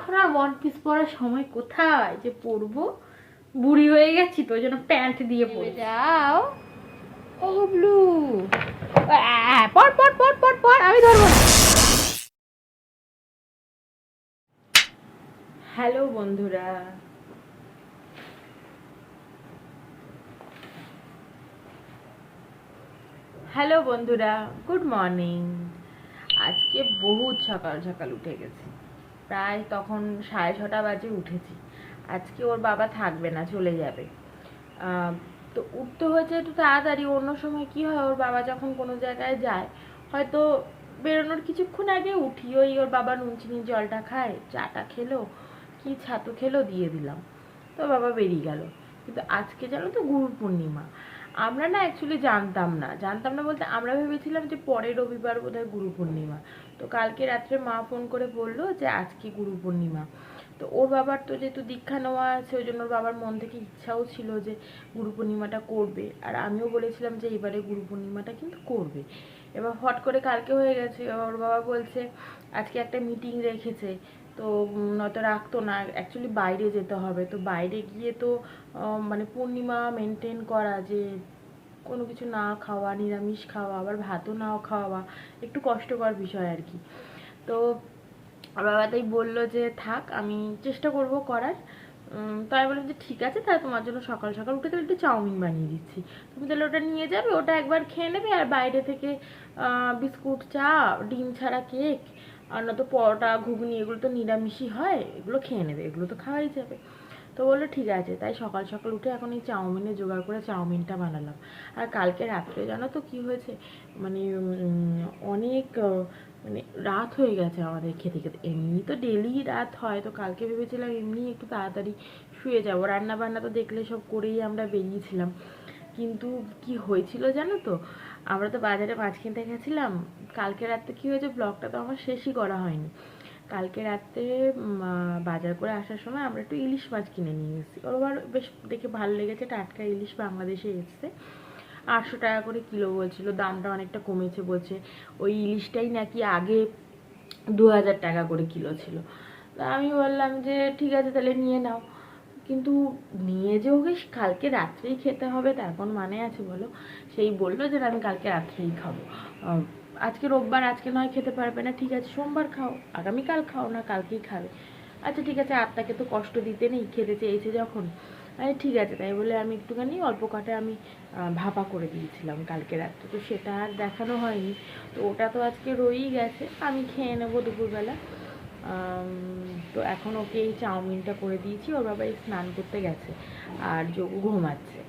এখন আর one piece পরার সময় কোথায় যে পরবো, বুড়ি হয়ে গেছি তো, ওই জন্য প্যান্ট দিয়ে পরে যাও। ও ব্লু, পর পর পর পর পর, আমি ধরবো না। হ্যালো বন্ধুরা, হ্যালো বন্ধুরা, গুড মর্নিং। আজকে বহুত সকাল সকাল উঠে গেছি, প্রায় তখন 6:30 বাজে উঠেছি। আজকে ওর বাবা থাকবে না, চলে যাবে। তো উঠতে হয়েছে একটু তাড়াতাড়ি। অন্য সময় কি হয়, ওর বাবা যখন কোনো জায়গায় যায়, হয়তো বেরোনোর কিছুক্ষণ আগে উঠি, ওর বাবা নুন চিনির জলটা খায়, চাটা খেলো কি ছাতু খেলো, দিয়ে দিলাম, তো বাবা বেরিয়ে গেল। কিন্তু আজকে জানো তো গুরু পূর্ণিমা। আমরা না অ্যাকচুয়ালি জানতাম না বলতে আমরা ভেবেছিলাম যে পরের রবিবার বোধহয় গুরু পূর্ণিমা। তো কালকে রাত্রে মা ফোন করে বললো যে আজকে গুরু পূর্ণিমা। তো ওর বাবার তো যেহেতু দীক্ষা নেওয়া আছে, ওই জন্য ওর বাবার মন থেকে ইচ্ছাও ছিল যে গুরু পূর্ণিমাটা করবে, আর আমিও বলেছিলাম যে এবারে গুরু পূর্ণিমাটা কিন্তু করবে। এবার হট করে কালকে হয়ে গেছে। ওর বাবা বলছে আজকে একটা মিটিং রেখেছে, তো নয়তো রাখতো না, অ্যাকচুয়ালি বাইরে যেতে হবে। তো বাইরে গিয়ে তো মানে পূর্ণিমা মেনটেন করা, যে কোনো কিছু না খাওয়া, নিরামিষ খাওয়া, আবার ভাতও নাও খাওয়া, একটু কষ্টকর বিষয় আর কি। তো বাবা তাই বললো যে থাক, আমি চেষ্টা করব করার। তো আমি বললাম যে ঠিক আছে, তাহলে তোমার জন্য সকাল সকাল উঠে তাহলে একটু চাউমিন বানিয়ে দিচ্ছি, তুমি তাহলে ওটা নিয়ে যাবে, ওটা একবার খেয়ে নেবে, আর বাইরে থেকে বিস্কুট, চা, ডিম ছাড়া কেক, আর নয়তো পরোটা, ঘুগনি, এগুলো তো নিরামিষই হয়, এগুলো খেয়ে নেবে, এগুলো তো খাওয়াই যাবে। তো বললো ঠিক আছে। তাই সকাল সকাল উঠে এখন এই চাউমিনের জোগাড় করে চাউমিনটা বানালাম। আর কালকে রাত্রে জানো তো কি হয়েছে, মানে অনেক মানে রাত হয়ে গেছে আমাদের খেতে খেতে। এমনি তো ডেলি রাত হয়, তো কালকে ভেবেছিলাম এমনি একটু তাড়াতাড়ি শুয়ে যাবো, রান্না বান্না তো দেখলে সব করেই আমরা বেরিয়েছিলাম। কিন্তু কি হয়েছিল জানো তো, আমরা তো বাজারে মাছ কিনতে গেছিলাম। কালকে রাত্রে কি হয়েছে, ব্লগটা তো আমার শেষই করা হয়নি। কালকে রাত্রে বাজার করে আসার সময় আমরা একটু ইলিশ মাছ কিনে নিয়ে এসেছি। ওর বেশ দেখে ভালো লেগেছে, টাটকা ইলিশ বাংলাদেশে এসছে। 800 টাকা করে কিলো বলছিল, দামটা অনেকটা কমেছে বলছে। ওই ইলিশটাই নাকি আগে 2000 টাকা করে কিলো ছিল। তা আমি বললাম যে ঠিক আছে তাহলে নিয়ে নাও। কিন্তু নিয়ে যে ওকে কালকে রাত্রেই খেতে হবে তার কোন মানে আছে বলো? সেই বললো যে আমি কালকে রাত্রেই খাবো। আজকে রোববার, আজকে নয় খেতে পারবে না, ঠিক আছে সোমবার খাও, আগামীকাল খাও, না কালকেই খাবে। আচ্ছা ঠিক আছে, আত্মাকে তো কষ্ট দিতে নেই, খেতে চেয়েছে যখন। আরে ঠিক আছে, তাই বলে আমি একটুখানি অল্প কাটে আমি ভাপা করে দিয়েছিলাম কালকে রাত্রে, তো সেটা আর দেখানো হয়নি। তো ওটা তো আজকে রয়েই গেছে, আমি খেয়ে নেবো দুপুরবেলা। তো এখন ওকে এই চাউমিনটা করে দিয়েছি, ওর বাবা স্নান করতে গেছে আর যোগু ঘুমাচ্ছে।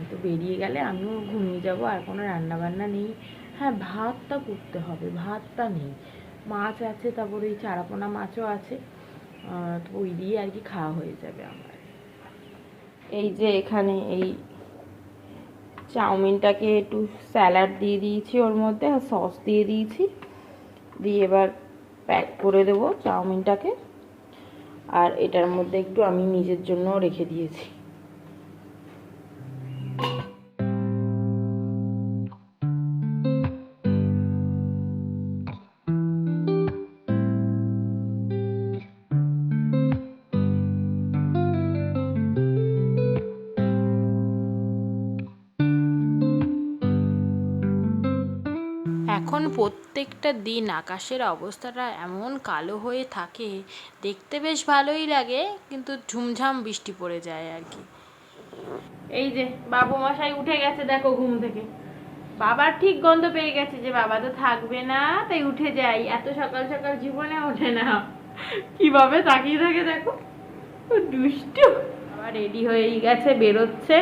তো বেরিয়ে গেলে আমিও ঘুমিয়ে যাব, আর কোনো রান্না বান্না নেই। হ্যাঁ, ভাতটা করতে হবে, ভাতটা নেই। মাছ আছে, তারপরে ওই চারাপোনা মাছও আছে, তো ওই দিয়ে আর কি খাওয়া হয়ে যাবে আমার। এই যে এখানে এই চাউমিনটাকে একটু স্যালাড দিয়ে দিয়েছি, ওর মধ্যে আর সস দিয়ে দিয়েছি, দিয়ে এবার প্যাক করে দেবো চাউমিনটাকে। আর এটার মধ্যে একটু আমি নিজের জন্য রেখে দিয়েছি। এখন প্রত্যেকটা দিন আকাশের অবস্থাটা এমন কালো হয়ে থাকে, দেখতে বেশ ভালোই লাগে, কিন্তু ঝুমঝাম বৃষ্টি পড়ে যায় আর কি। এই যে বাবু মশাই উঠে গেছে, দেখো ঘুম থেকে। বাবার ঠিক গন্ধ পেয়ে গেছে যে বাবা তো থাকবে না, তাই উঠে যাই। এত সকাল সকাল জীবনে ওঠে না, কিভাবে তাকিয়ে থাকে দেখো, দুষ্টু। আবার রেডি হয়েই গেছে, বেরোচ্ছে।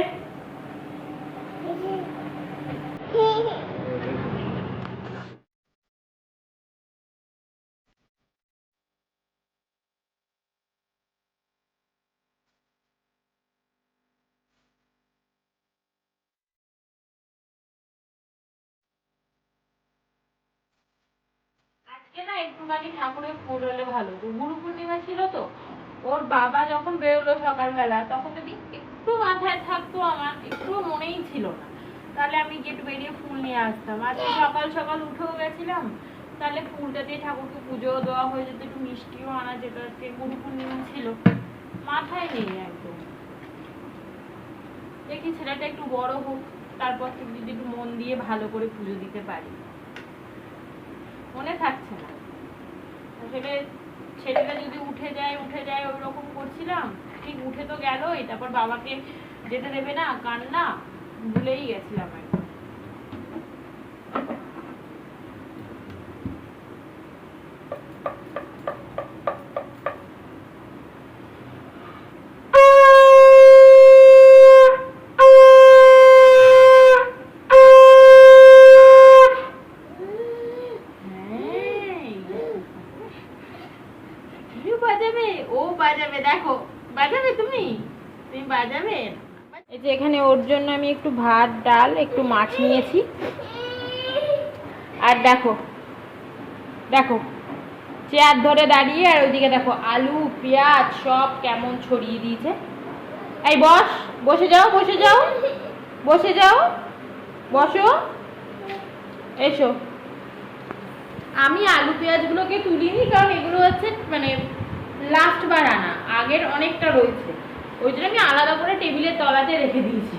আজকে না একটুখানি ঠাকুরের ফুল হলে ভালো, গুরু পূর্ণিমা ছিল তো। ওর বাবা যখন বেরোলো সকালবেলা, তখন যদি একটু মাথায় থাকতো, আমার একটু মনেই ছিল না, তাহলে আমি গেট বেরিয়ে ফুল নিয়ে আসতাম। আজকে সকাল সকাল উঠেও গেছিলাম, তাহলে ফুলটা দিয়ে ঠাকুরকে পুজো দেওয়া হয়ে যেত, একটু মিষ্টিও আনা যেত। আজকে গুরু পূর্ণিমা ছিল, মাথায় নেই একদম। দেখি ছেলেটা একটু বড় হোক, তারপর থেকে যদি একটু মন দিয়ে ভালো করে পুজো দিতে পারি। মনে থাকছে না আসলে, ছেলেটা যদি উঠে যায় ওই রকম করছিলাম, ঠিক উঠে তো গেলই, তারপর বাবাকে যেতে দেবে না, কান্না, ভুলেই গেছিলাম একদম। বাজাবে, দেখো বাজাবে, তুমি বাজাবে। এই যে এখানে ওর জন্য আমি একটু ভাত, ডাল, একটু মাছ নিয়েছি। আর দেখো দেখো চেয়ার ধরে দাঁড়িয়ে, আর ওইদিকে দেখো আলু পেঁয়াজ সব কেমন ছড়িয়ে দিয়েছে। এই বসে যাও, বসে যাও, বসে যাও, বসো, এসো। আমি আলু পেঁয়াজগুলোকে তুলিনি, কারণ এগুলো হচ্ছে মানে লাস্ট বার আনা, আগের অনেকটা রয়েছে, ওই জন্য আমি আলাদা করে টেবিলের তলাতে রেখে দিয়েছি।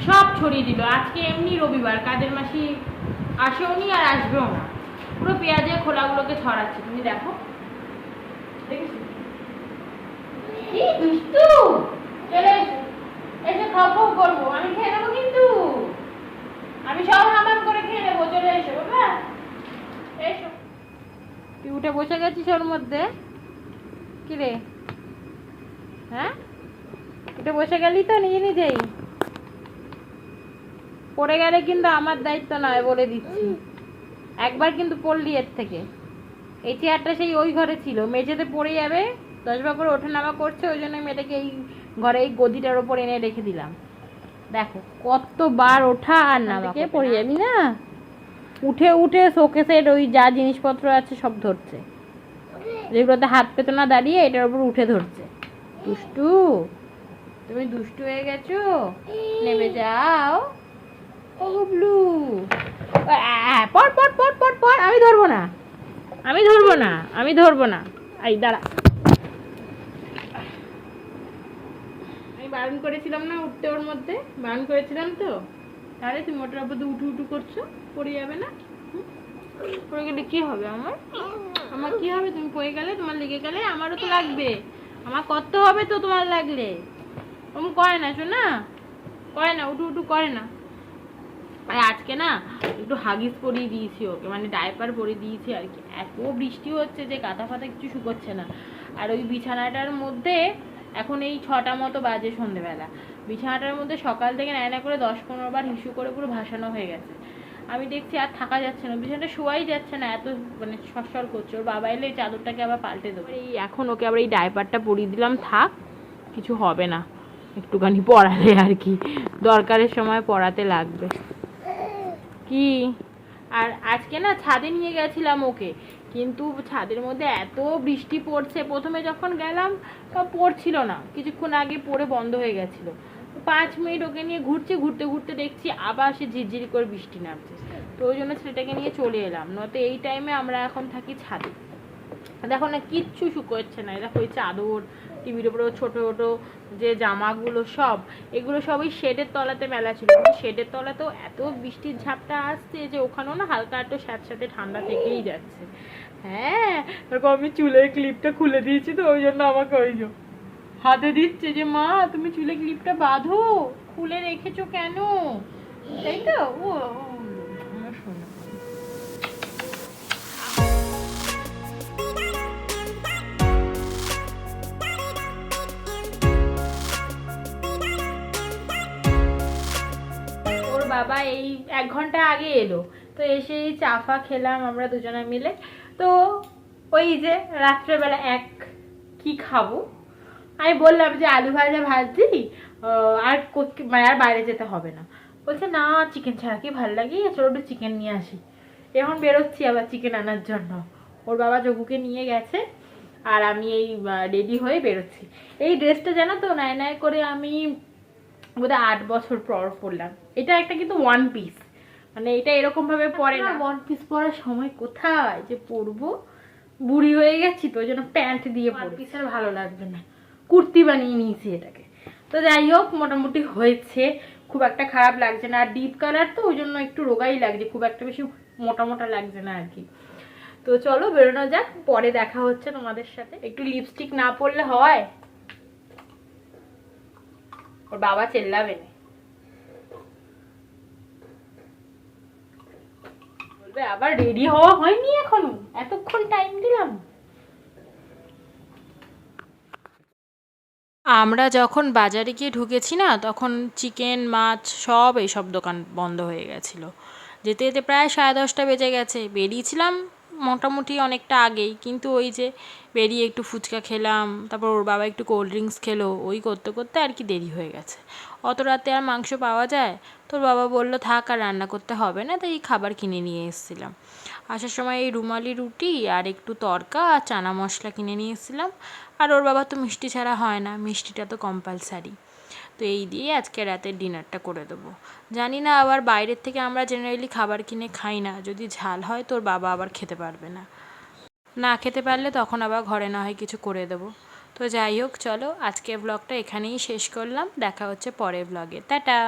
সব ছড়িয়ে দিল। আজকে এমনি রবিবার, কাজের মাসি আসেও নি আর আসবেও না, পুরো পেঁয়াজের খোলাগুলোকে ছড়াচ্ছে। তুমি দেখো, দেখেছো কি দুষ্টু। চলে এসো, এসে খাবো করবো, আমি খেয়ে নেবো, কিন্তু আমি সব হামাম করে খেয়ে নেবো। চলে এসো বাবা, এসো। তুই উঠে বসে গেছিস ওর মধ্যে, কি রে? হ্যাঁ, উঠে বসে গেলি তো নিজেই। পড়ে গেলে কিন্তু আমার দায়িত্ব নয়, বলে দিচ্ছি। একবার কিন্তু পড়লি এর থেকে। এই চেয়ারটা সেই ওই ঘরে ছিল, মেঝেতে পড়ে যাবে, 10 বার করে ওঠা নামা করছে, ওই জন্য মেয়েটাকে এই ঘরে এই গদিটার ওপর এনে রেখে দিলাম। দেখো কতবার ওঠা আর নামা, পড়ে যাবি না। উঠে উঠে শোকেসের ওই যা জিনিসপত্র আছে সব ধরছে, যেগুলোতে হাত পেতো না দাঁড়িয়ে, এটার উপর উঠে ধরছে। দুষ্টু, তুমি দুষ্টু হয়ে গেছো, নেমে যাও। ও গুবলু, পড় পড় পড় পড় পড়, আমি ধরবো না, আমি ধরবো না, আমি ধরবো না। এই দাঁড়া, আমি বারণ করেছিলাম না উঠতে, ওর মধ্যে বারণ করেছিলাম তো, তাহলে তুমি ওটার উপর উঠু উঠু করছো, পড়ে যাবে না? পড়ে গেলে কি হবে আমার? আমার কি হবে? তুমি পড়ে গেলে, তোমার লেগে গেলে আমারও তো লাগবে, আমার কত হবে তো তোমার লাগলে। ওরকম করে না, শোনা, করে না, উঠু উঠু করে না। আর আজকে না একটু হাগিস পরিয়ে দিয়েছি ওকে, মানে ডাইপার পরিয়ে দিয়েছি আর কি। এত বৃষ্টি হচ্ছে যে কাঁথা ফাতা কিছু শুকোচ্ছে না। আর ওই বিছানাটার মধ্যে এখন এই 6টা মতো বাজে সন্ধেবেলা, বিছানাটার মধ্যে সকাল থেকে নায়না করে 10-15 বার হিসু করে পুরো ভাসানো হয়ে গেছে। আমি দেখছি আর থাকা যাচ্ছে না, বিছানাটা শোয়াই যাচ্ছে না, এত মানে সরসর করছে। ওর বাবা এলে এই চাদরটাকে আবার পাল্টে দেবো। এই এখন ওকে আবার এই ডাইপারটা পরিয়ে দিলাম, থাক, কিছু হবে না, একটুখানি পড়ালে আর কি, দরকারের সময় পড়াতে লাগবে। কি আর আজকে না ছাদে নিয়ে গেছিলাম ওকে, কিন্তু ছাদের মধ্যে এত বৃষ্টি পড়ছে, প্রথমে যখন গেলাম পড়ছিল না, কিছুক্ষণ আগে পড়ে বন্ধ হয়ে গেছিল। 5 মিনিট ওকে নিয়ে ঘুরছি, ঘুরতে ঘুরতে দেখছি আবার সে ঝিরঝিরি করে বৃষ্টি নামছে, তো ওই জন্য ছেলেটাকে নিয়ে চলে এলাম। নয়তো এই টাইমে আমরা এখন থাকি ছাদে। দেখো না কিচ্ছু শুকোচ্ছে না, দেখো ওই চাদর, টিভির উপরে ছোট ছোট যে জামাগুলো সব, এগুলো সব ওই শেডের তলাতে মেলা ছিল। শেডের তলাতেও এত বৃষ্টির ঝাপটা আসছে যে ওখানেও না হালকা একটু স্যাঁতস্যাঁতে ঠান্ডা থেকেই যাচ্ছে। হ্যাঁ, তারপর আমি চুলের ক্লিপটা খুলে দিয়েছি, তো ওই জন্য আমাকে ওই যে হাতে দিচ্ছে যে মা তুমি চুলে ক্লিপটা বাঁধো, খুলে রেখেছো কেন, তাই তো। ও আমার শোনা, বাবা এই 1 ঘন্টা আগে এলো, তো এসে চা ফা খেলাম আমরা দুজনে মিলে। তো ওই যে রাত্রেবেলা কি খাবো, আমি বললাম যে আলু ভাজা ভাজি, আর আর বাইরে যেতে হবে না। বলছে না, চিকেন ছাড়া কি ভালো লাগে, চলো একটু চিকেন নিয়ে আসি। এখন বেরোচ্ছি আবার চিকেন আনার জন্য, ওর বাবা যোগুকে নিয়ে গেছে, আর আমি এই রেডি হয়ে বেরোচ্ছি। এই ড্রেসটা জানো তো নাই করে আমি বোধহয় 8 বছর পর পরলাম। এটা একটা কিন্তু 1 পিস, মানে এটা এরকম ভাবে পরে না, ওয়ান পিস পরার সময় কোথায় যে পরবো, বুড়ি হয়ে গেছি তো ওই জন্য প্যান্ট দিয়ে ওয়ান পিস আর ভালো লাগবে না, কুর্তি বানিয়ে নিয়েছি এটাকে। তো যাই হোক মোটামুটি হয়েছে, খুব একটা খারাপ লাগছে না। আর ডিপ কালার তো ওই জন্য একটু রোগাই লাগছে, খুব একটা বেশি মোটা মোটা লাগছে না আর কি। তো চলো বেরোনো যাক, পরে দেখা হচ্ছে তোমাদের সাথে। একটু লিপস্টিক না পরলে হয়, ওর বাবা চেল্লাবে না, বলবে আবার রেডি হওয়া হয়নি এখনো, এতক্ষণ টাইম দিলাম। আমরা যখন বাজারে গিয়ে ঢুকেছি না, তখন চিকেন মাছ সব এইসব দোকান বন্ধ হয়ে গেছিলো। যেতে যেতে প্রায় 10:30 বেজে গেছে। বেরিয়েছিলাম মোটামুটি অনেকটা আগেই, কিন্তু ওই যে বেরিয়ে একটু ফুচকা খেলাম, তারপর ওর বাবা একটু কোল্ড ড্রিঙ্কস খেলো, ওই করতে করতে আর কি দেরি হয়ে গেছে। অত রাতে আর মাংস পাওয়া যায়? তোর বাবা বললো থাক আর রান্না করতে হবে না, তাই খাবার কিনে নিয়ে এসেছিলাম। আসার সময় এই রুমালি রুটি আর একটু তড়কা আর চানা মশলা কিনে নিয়ে এসেছিলাম। আর ওর বাবা তো মিষ্টি ছাড়া হয় না, মিষ্টিটা তো কম্পালসারি। তো এই দিয়ে আজকে রাতের ডিনারটা করে দেবো। জানি না, আবার বাইরের থেকে আমরা জেনারেলি খাবার কিনে খাই না, যদি ঝাল হয় তোর বাবা আবার খেতে পারবে না, না খেতে পারলে তখন আবার ঘরে না হয় কিছু করে দেবো। তো যাই হোক চলো, আজকের ব্লগটা এখানেই শেষ করলাম, দেখা হচ্ছে পরের ব্লগে, টাটা।